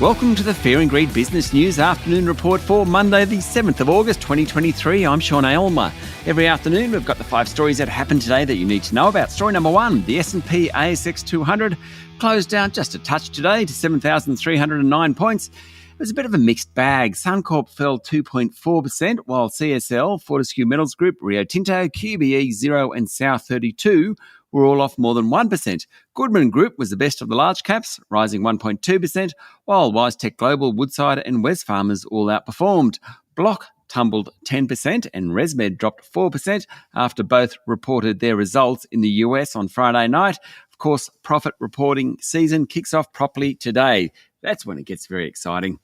Welcome to the Fear and Greed Business News Afternoon Report for Monday, the 7th of August, 2023. I'm Sean Aylmer. Every afternoon, we've got the 5 stories that happened today that you need to know about. Story number 1, the S&P ASX 200 closed down just a touch today to 7,309 points. It was a bit of a mixed bag. Suncorp fell 2.4%, while CSL, Fortescue Metals Group, Rio Tinto, QBE, Xero and South 32 were all off more than 1%. Goodman Group was the best of the large caps, rising 1.2%, while WiseTech Global, Woodside and Wesfarmers all outperformed. Block tumbled 10% and ResMed dropped 4% after both reported their results in the US on Friday night. Of course, profit reporting season kicks off properly today. That's when it gets very exciting.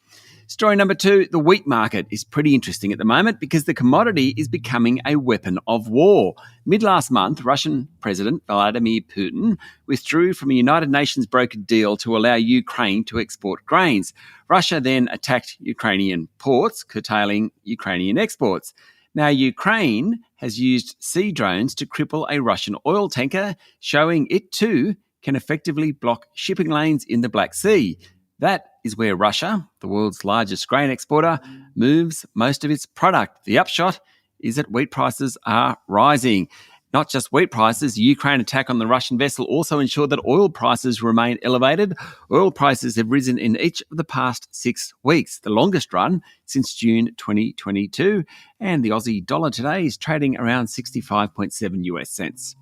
Story number 2, the wheat market is pretty interesting at the moment because the commodity is becoming a weapon of war. Mid-last month, Russian President Vladimir Putin withdrew from a United Nations brokered deal to allow Ukraine to export grains. Russia then attacked Ukrainian ports, curtailing Ukrainian exports. Now, Ukraine has used sea drones to cripple a Russian oil tanker, showing it too can effectively block shipping lanes in the Black Sea. That is where Russia, the world's largest grain exporter, moves most of its product. The upshot is that wheat prices are rising. Not just wheat prices, the Ukraine attack on the Russian vessel also ensured that oil prices remain elevated. Oil prices have risen in each of the past 6 weeks, the longest run since June 2022. And the Aussie dollar today is trading around 65.7 US cents.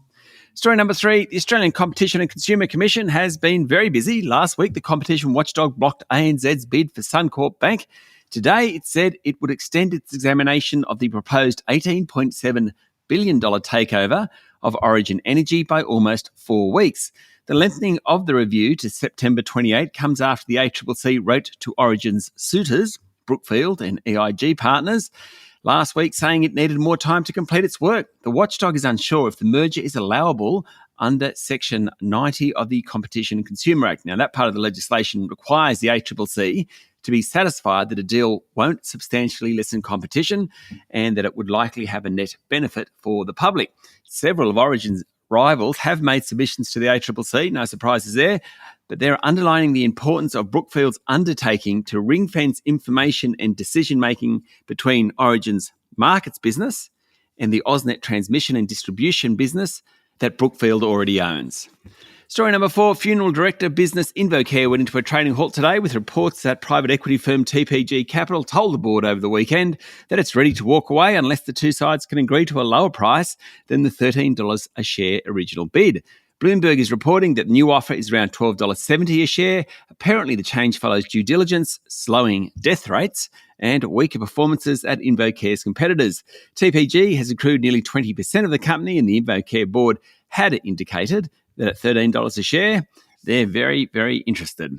Story number 3, the Australian Competition and Consumer Commission has been very busy. Last week, the competition watchdog blocked ANZ's bid for Suncorp Bank. Today, it said it would extend its examination of the proposed $18.7 billion takeover of Origin Energy by almost 4 weeks. The lengthening of the review to September 28 comes after the ACCC wrote to Origin's suitors, Brookfield and EIG partners, last week saying it needed more time to complete its work. The watchdog is unsure if the merger is allowable under Section 90 of the Competition and Consumer Act. Now, that part of the legislation requires the ACCC to be satisfied that a deal won't substantially lessen competition and that it would likely have a net benefit for the public. Several of Origin's rivals have made submissions to the ACCC, no surprises there, but they're underlining the importance of Brookfield's undertaking to ring-fence information and decision-making between Origin's markets business and the AusNet transmission and distribution business that Brookfield already owns. Story number 4, funeral director business InvoCare went into a trading halt today with reports that private equity firm TPG Capital told the board over the weekend that it's ready to walk away unless the two sides can agree to a lower price than the $13 a share original bid. Bloomberg is reporting that the new offer is around $12.70 a share. Apparently, the change follows due diligence, slowing death rates, and weaker performances at InvoCare's competitors. TPG has accrued nearly 20% of the company, and the InvoCare board had indicated that at $13 a share, they're very, very interested.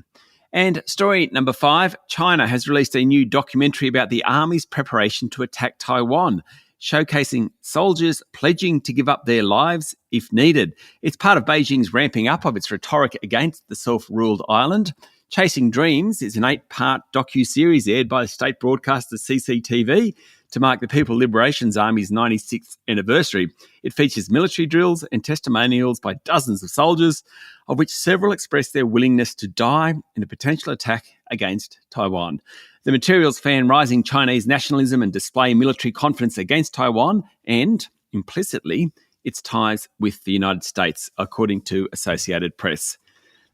And story number 5, China has released a new documentary about the army's preparation to attack Taiwan, showcasing soldiers pledging to give up their lives if needed. It's part of Beijing's ramping up of its rhetoric against the self-ruled island. Chasing Dreams is an 8-part docu-series aired by the state broadcaster CCTV to mark the People Liberation Army's 96th anniversary. It features military drills and testimonials by dozens of soldiers, of which several express their willingness to die in a potential attack against Taiwan. The materials fan rising Chinese nationalism and display military confidence against Taiwan and, implicitly, its ties with the United States, according to Associated Press.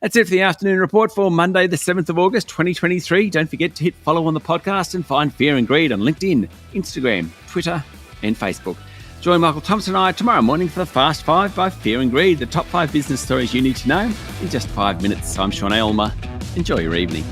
That's it for the afternoon report for Monday, the 7th of August, 2023. Don't forget to hit follow on the podcast and find Fear and Greed on LinkedIn, Instagram, Twitter and Facebook. Join Michael Thompson and I tomorrow morning for the Fast 5 by Fear and Greed, the top 5 business stories you need to know in just 5 minutes. I'm Sean Aylmer. Enjoy your evening.